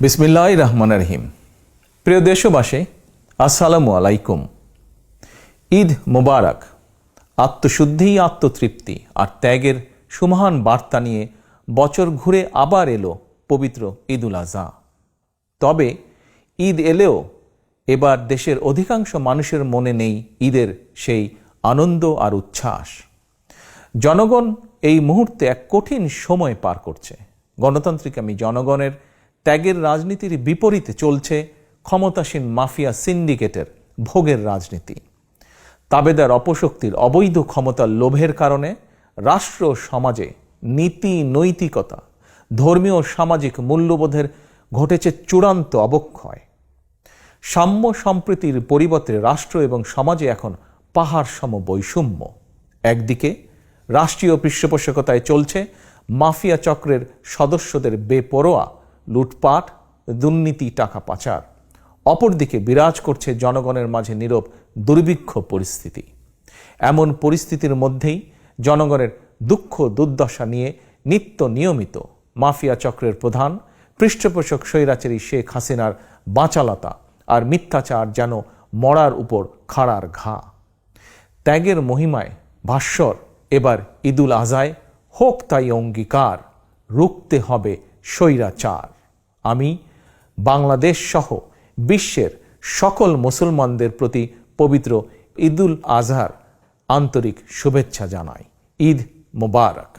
বিসমিল্লাহির রহমানির রহিম। প্রিয় দেশবাসী, আসসালামু আলাইকুম। ঈদ মুবারক। আত্মশুদ্ধি, আত্মতৃপ্তি আর ত্যাগের সুমহান বার্তা নিয়ে বছর ঘুরে আবার এলো পবিত্র ঈদুল আজহা। তবে ঈদ এলেও এবার দেশের অধিকাংশ মানুষের মনে নেই ঈদের সেই আনন্দ আর উচ্ছ্বাস। জনগণ এই মুহূর্তে এক কঠিন সময় পার করছে। গণতান্ত্রিক জনগণের ত্যাগের রাজনীতির বিপরীতে চলছে ক্ষমতাসীন মাফিয়া সিন্ডিকেটের ভোগের রাজনীতি। তাবেদার অপশক্তির অবৈধ ক্ষমতার লোভের কারণে রাষ্ট্র সমাজে নীতি, নৈতিকতা, ধর্মীয় সামাজিক মূল্যবোধের ঘটেছে চূড়ান্ত অবক্ষয়। সাম্য সম্প্রীতির পরিবর্তে রাষ্ট্র এবং সমাজে এখন পাহাড় সম বৈষম্য। একদিকে রাষ্ট্রীয় পৃষ্ঠপোষকতায় চলছে মাফিয়া চক্রের সদস্যদের বেপরোয়া লুটপাট, দুর্নীতি, টাকা পাচার। অপরদিকে বিরাজ করছে জনগণের মাঝে নীরব দুর্ভিক্ষ পরিস্থিতি। এমন পরিস্থিতির মধ্যেই জনগণের দুঃখ দুর্দশা নিয়ে নিত্য নিয়মিত মাফিয়া চক্রের প্রধান পৃষ্ঠপোষক স্বৈরাচারী শেখ হাসিনার বাঁচালতা আর মিথ্যাচার যেন মরার উপর খাড়ার ঘা। ত্যাগের মহিমায় ভাস্বর এবার ঈদুল আজহায় হোক তাই অঙ্গীকার, রুখতে হবে স্বৈরাচার। আমি বাংলাদেশ সহ বিশ্বের সকল মুসলমানদের প্রতি পবিত্র ঈদুল আজহার আন্তরিক শুভেচ্ছা জানাই। ঈদ মুবারক।